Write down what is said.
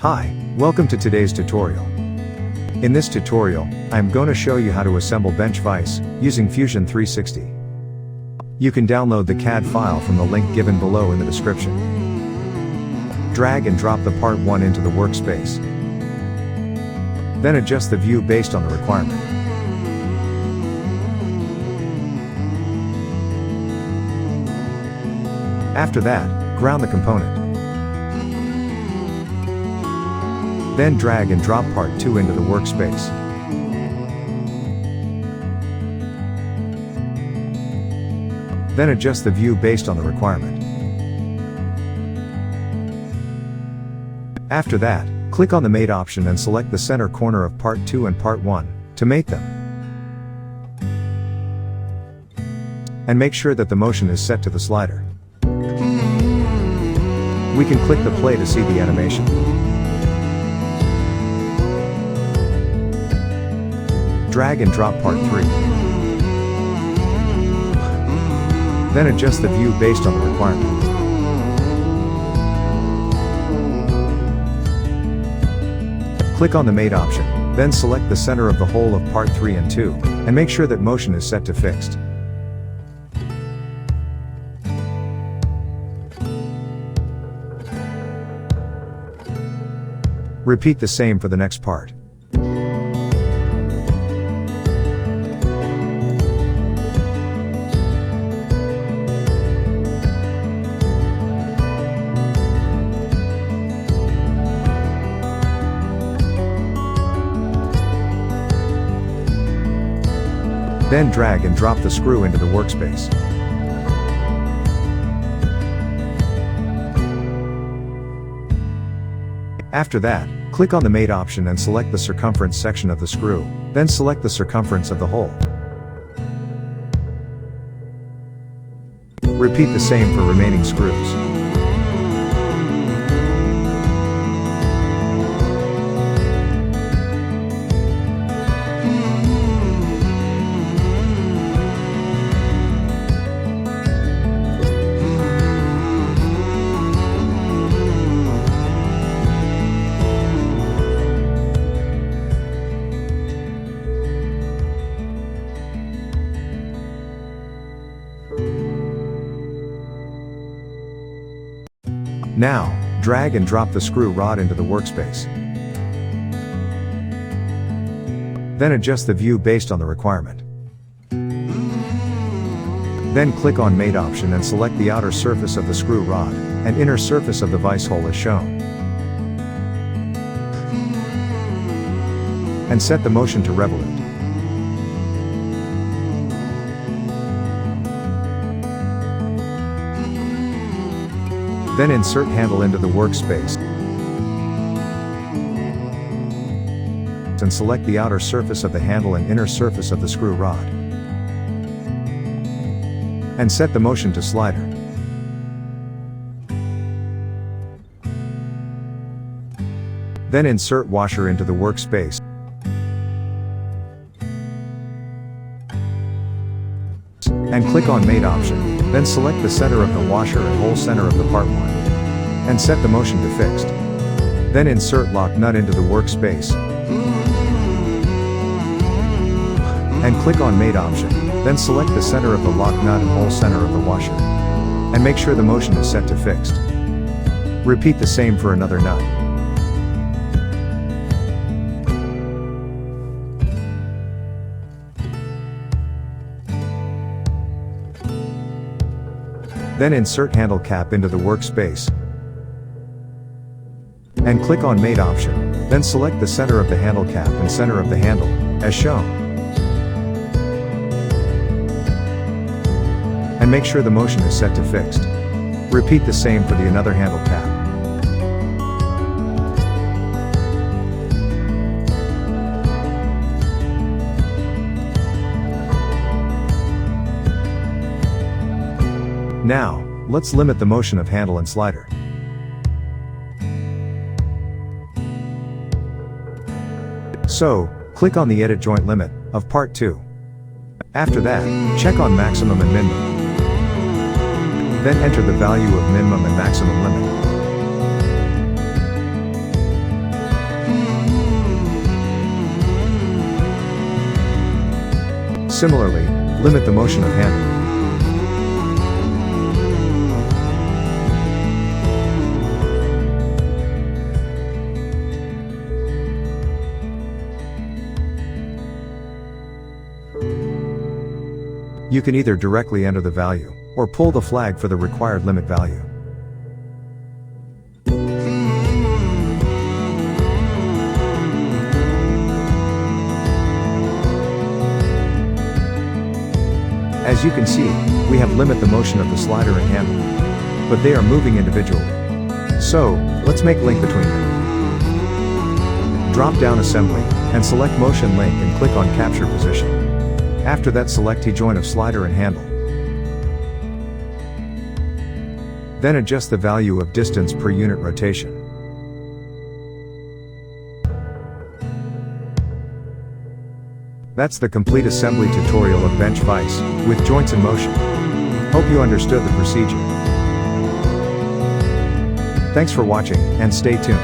Hi, welcome to today's tutorial. In this tutorial, I am going to show you how to assemble bench vise using Fusion 360. You can download the CAD file from the link given below in the description. Drag and drop the part 1 into the workspace. Then adjust the view based on the requirement. After that, ground the component. Then drag and drop part 2 into the workspace. Then adjust the view based on the requirement. After that, click on the Mate option and select the center corner of part 2 and part 1 to mate them. And make sure that the motion is set to the slider. We can click the play to see the animation. Drag and drop part 3. Then adjust the view based on the requirement. Click on the Mate option, then select the center of the hole of part 3 and 2, and make sure that motion is set to fixed. Repeat the same for the next part. Then drag and drop the screw into the workspace. After that, click on the Mate option and select the circumference section of the screw, then select the circumference of the hole. Repeat the same for remaining screws. Now, drag and drop the screw rod into the workspace. Then adjust the view based on the requirement. Then click on Mate option and select the outer surface of the screw rod and inner surface of the vise hole as shown. And set the motion to revolute. Then insert handle into the workspace and select the outer surface of the handle and inner surface of the screw rod. And set the motion to slider. Then insert washer into the workspace and click on Mate option. Then select the center of the washer and hole center of the part 1. And set the motion to fixed. Then insert lock nut into the workspace. And click on Mate option. Then select the center of the lock nut and hole center of the washer. And make sure the motion is set to fixed. Repeat the same for another nut. Then insert handle cap into the workspace and click on Mate option, then select the center of the handle cap and center of the handle, as shown. And make sure the motion is set to fixed. Repeat the same for the another handle cap. Now, let's limit the motion of handle and slider. So, click on the Edit Joint Limit of Part 2. After that, check on Maximum and Minimum. Then enter the value of minimum and maximum limit. Similarly, limit the motion of handle. You can either directly enter the value, or pull the flag for the required limit value. As you can see, we have limit the motion of the slider and handle, but they are moving individually. So, let's make link between them. Drop down assembly, and select motion link and click on capture position. After that, select T-joint of slider and handle. Then adjust the value of distance per unit rotation. That's the complete assembly tutorial of bench vise, with joints in motion. Hope you understood the procedure. Thanks for watching, and stay tuned.